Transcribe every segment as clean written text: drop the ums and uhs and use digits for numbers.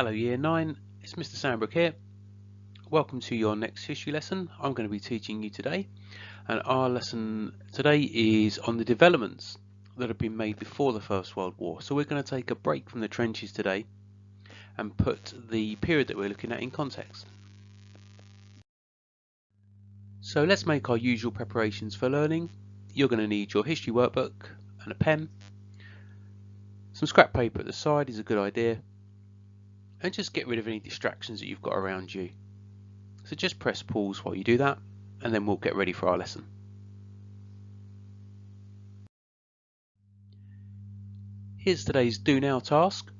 Hello Year 9, it's Mr. Sandbrook here. Welcome to your next history lesson. I'm going to be teaching you today, and our lesson today is on the developments that have been made before the First World War. So we're going to take a break from the trenches today and put the period that we're looking at in context. So let's make our usual preparations for learning. You're going to need your history workbook and a pen. Some scrap paper at the side is a good idea. And just get rid of any distractions that you've got around you. So just press pause while you do that, and then we'll get ready for our lesson. Here's today's do now task.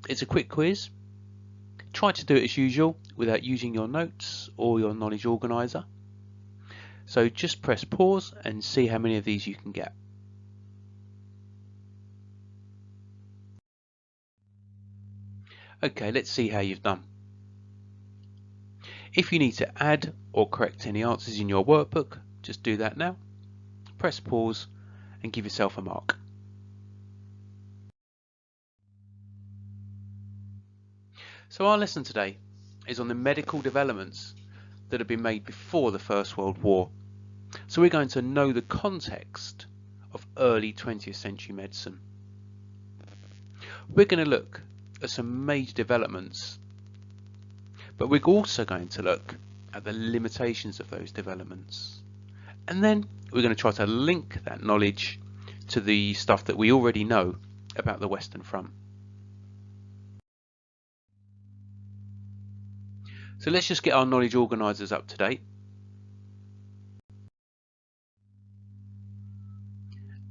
It's a quick quiz. Try to do it as usual without using your notes or your knowledge organiser. So just press pause and see how many of these you can get. Okay, let's see how you've done. If you need to add or correct any answers in your workbook, just do that now. Press pause and give yourself a mark. So our lesson today is on the medical developments that have been made before the First World War. So we're going to know the context of early 20th century medicine. We're going to look at some major developments, but we're also going to look at the limitations of those developments. And then we're going to try to link that knowledge to the stuff that we already know about the Western Front. So let's just get our knowledge organisers up to date.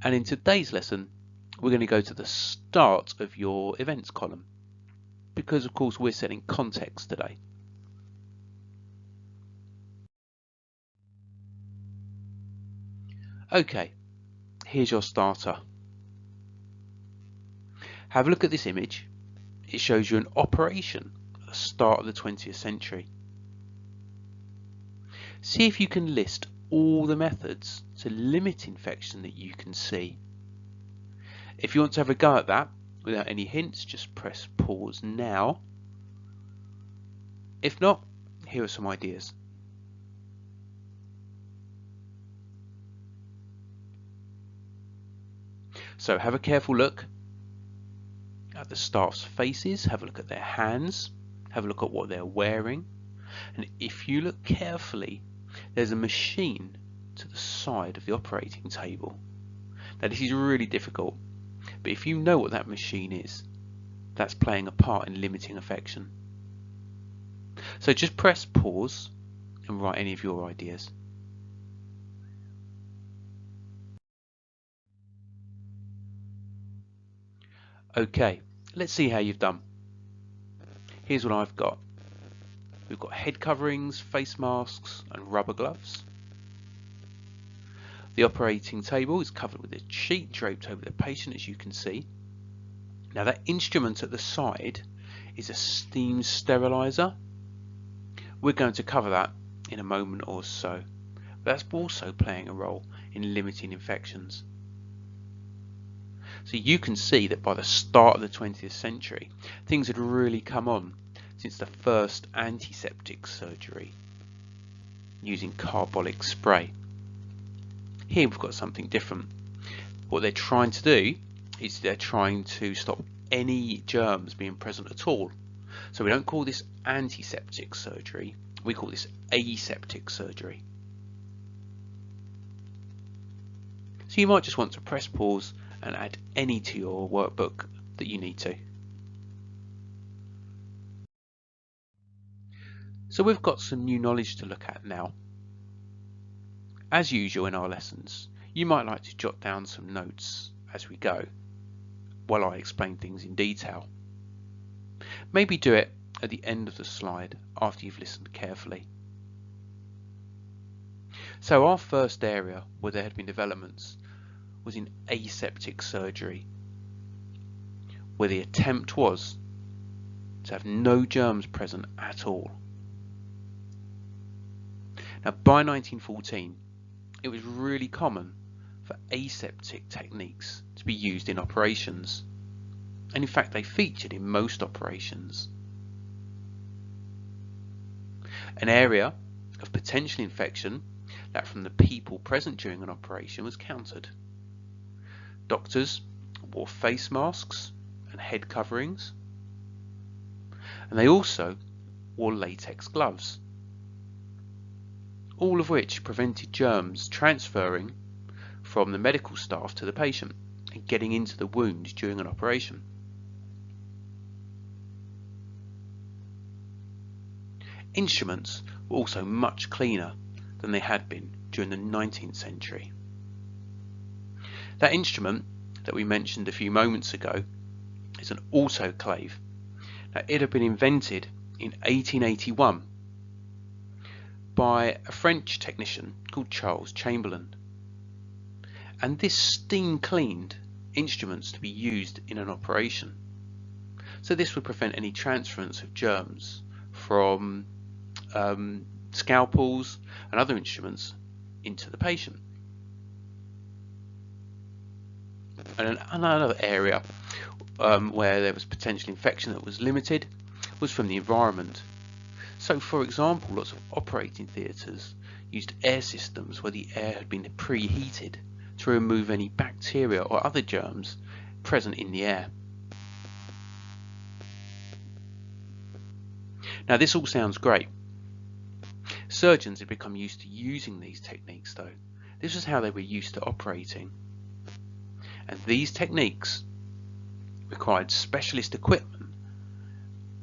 And in today's lesson, we're going to go to the start of your events column, because of course we're setting context today. Okay, here's your starter. Have a look at this image. It shows you an operation at the start of the 20th century. See if you can list all the methods to limit infection that you can see. If you want to have a go at that without any hints, just press pause now. If not, here are some ideas. So have a careful look at the staff's faces, have a look at their hands, have a look at what they're wearing, and if you look carefully, there's a machine to the side of the operating table. Now this is really difficult, but if you know what that machine is, that's playing a part in limiting infection. So just press pause and write any of your ideas. Okay, let's see how you've done. Here's what I've got. We've got head coverings, face masks and rubber gloves. The operating table is covered with a sheet draped over the patient, as you can see. Now that instrument at the side is a steam sterilizer. We're going to cover that in a moment or so. But that's also playing a role in limiting infections. So you can see that by the start of the 20th century, things had really come on since the first antiseptic surgery using carbolic spray. Here we've got something different. What they're trying to do is they're trying to stop any germs being present at all. So we don't call this antiseptic surgery, we call this aseptic surgery. So you might just want to press pause and add any to your workbook that you need to. So we've got some new knowledge to look at now. As usual in our lessons, you might like to jot down some notes as we go while I explain things in detail. Maybe do it at the end of the slide after you've listened carefully. So our first area where there had been developments was in aseptic surgery, where the attempt was to have no germs present at all. Now by 1914, it was really common for aseptic techniques to be used in operations, and in fact they featured in most operations. An area of potential infection that from the people present during an operation was counted. Doctors wore face masks and head coverings, and they also wore latex gloves, all of which prevented germs transferring from the medical staff to the patient and getting into the wound during an operation. Instruments were also much cleaner than they had been during the 19th century. That instrument that we mentioned a few moments ago is an autoclave. Now, it had been invented in 1881 by a French technician called Charles Chamberlain, and this steam cleaned instruments to be used in an operation. So this would prevent any transference of germs from scalpels and other instruments into the patient. And another area where there was potential infection that was limited was from the environment. So, for example, lots of operating theatres used air systems where the air had been preheated to remove any bacteria or other germs present in the air. Now, this all sounds great. Surgeons had become used to using these techniques, though. This was how they were used to operating. And these techniques required specialist equipment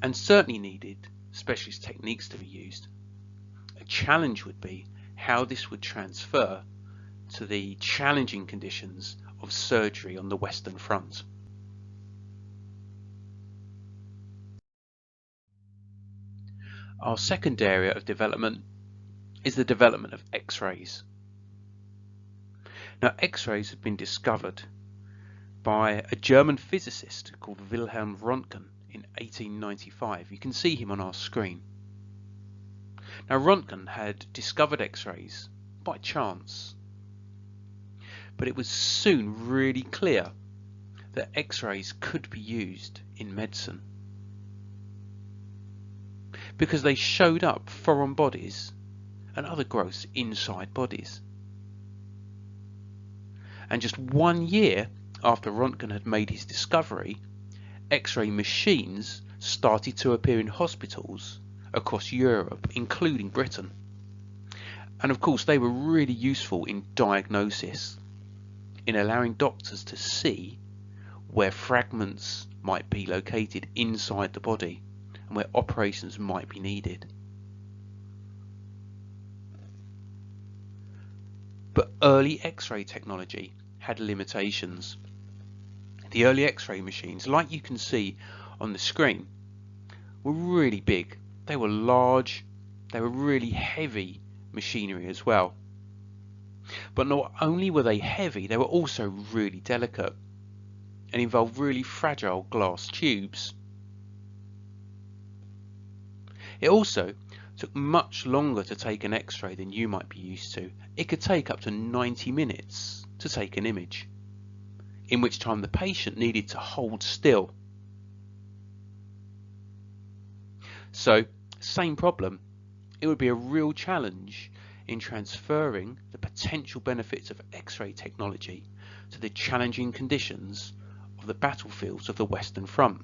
and certainly needed specialist techniques to be used. A challenge would be how this would transfer to the challenging conditions of surgery on the Western Front. Our second area of development is the development of X-rays. Now, X-rays had been discovered by a German physicist called Wilhelm Röntgen in 1895. You can see him on our screen. Now, Röntgen had discovered X-rays by chance, but it was soon really clear that X-rays could be used in medicine because they showed up foreign bodies and other growths inside bodies. And just 1 year after Röntgen had made his discovery, X-ray machines started to appear in hospitals across Europe, including Britain. And of course, they were really useful in diagnosis, in allowing doctors to see where fragments might be located inside the body and where operations might be needed. But early X-ray technology had limitations. The early X-ray machines, like you can see on the screen, were really big. They were large, they were really heavy machinery as well. But not only were they heavy, they were also really delicate and involved really fragile glass tubes. It also took much longer to take an X-ray than you might be used to. It could take up to 90 minutes to take an image, in which time the patient needed to hold still. So, same problem. It would be a real challenge in transferring the potential benefits of X-ray technology to the challenging conditions of the battlefields of the Western Front.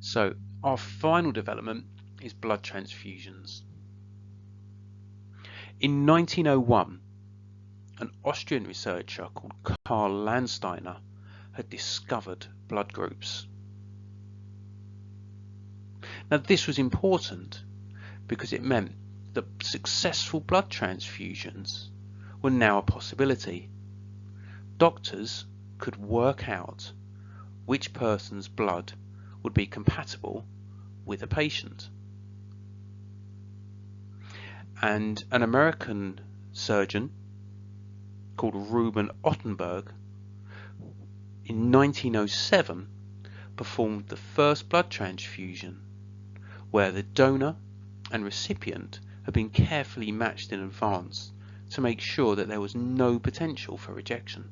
So, our final development is blood transfusions. In 1901, an Austrian researcher called Karl Landsteiner had discovered blood groups. Now, this was important because it meant that successful blood transfusions were now a possibility. Doctors could work out which person's blood would be compatible with a patient. And an American surgeon called Reuben Ottenberg in 1907 performed the first blood transfusion where the donor and recipient had been carefully matched in advance to make sure that there was no potential for rejection.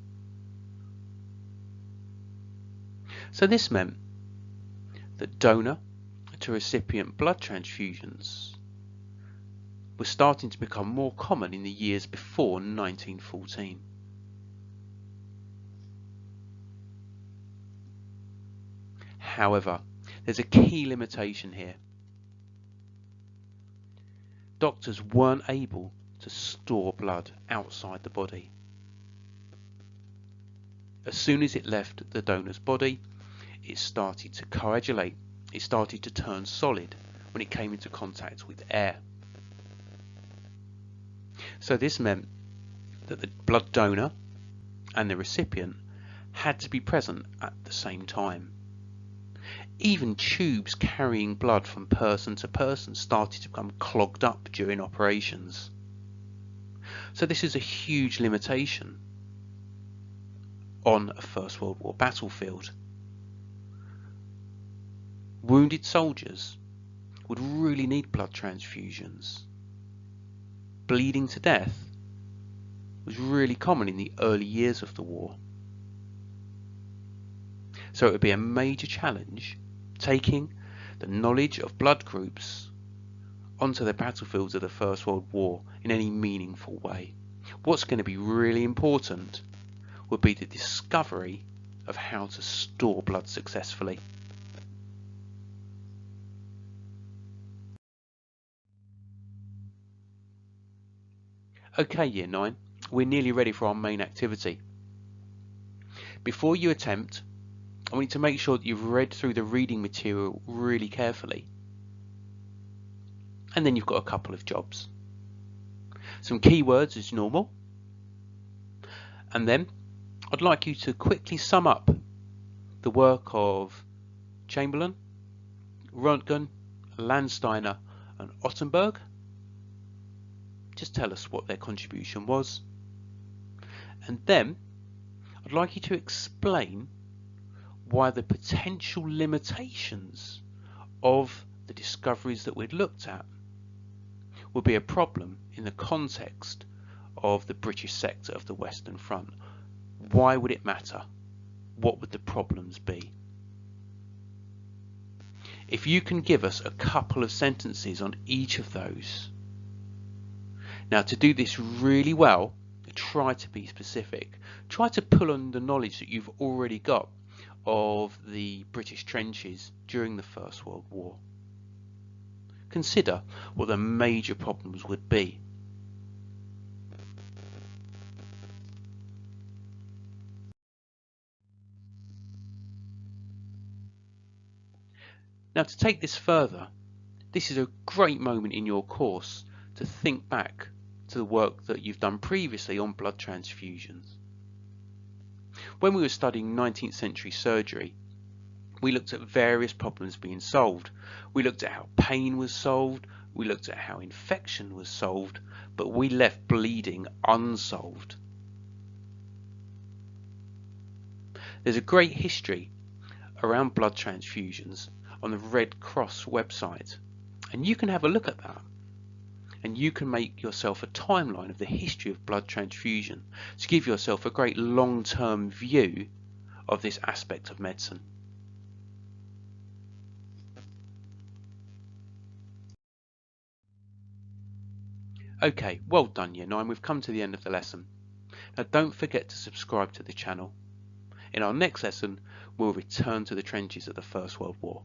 So this meant that donor to recipient blood transfusions were starting to become more common in the years before 1914. However, there's a key limitation here. Doctors weren't able to store blood outside the body. As soon as it left the donor's body, it started to coagulate. It started to turn solid when it came into contact with air. So this meant that the blood donor and the recipient had to be present at the same time. Even tubes carrying blood from person to person started to become clogged up during operations. So this is a huge limitation on a First World War battlefield. Wounded soldiers would really need blood transfusions. Bleeding to death was really common in the early years of the war. So it would be a major challenge taking the knowledge of blood groups onto the battlefields of the First World War in any meaningful way. What's going to be really important would be the discovery of how to store blood successfully. Okay, Year 9, we're nearly ready for our main activity. Before you attempt, I want you to make sure that you've read through the reading material really carefully. And then you've got a couple of jobs. Some keywords as normal. And then I'd like you to quickly sum up the work of Chamberlain, Röntgen, Landsteiner and Ottenberg. Just tell us what their contribution was. And then I'd like you to explain why the potential limitations of the discoveries that we'd looked at would be a problem in the context of the British sector of the Western Front. Why would it matter? What would the problems be? If you can give us a couple of sentences on each of those. Now, to do this really well, try to be specific. Try to pull on the knowledge that you've already got of the British trenches during the First World War. Consider what the major problems would be. Now, to take this further, this is a great moment in your course to think back to the work that you've done previously on blood transfusions. When we were studying 19th century surgery, we looked at various problems being solved. We looked at how pain was solved, we looked at how infection was solved, but we left bleeding unsolved. There's a great history around blood transfusions on the Red Cross website, and you can have a look at that. And you can make yourself a timeline of the history of blood transfusion to give yourself a great long-term view of this aspect of medicine. Okay, well done Year 9, we've come to the end of the lesson. Now don't forget to subscribe to the channel. In our next lesson, we'll return to the trenches of the First World War.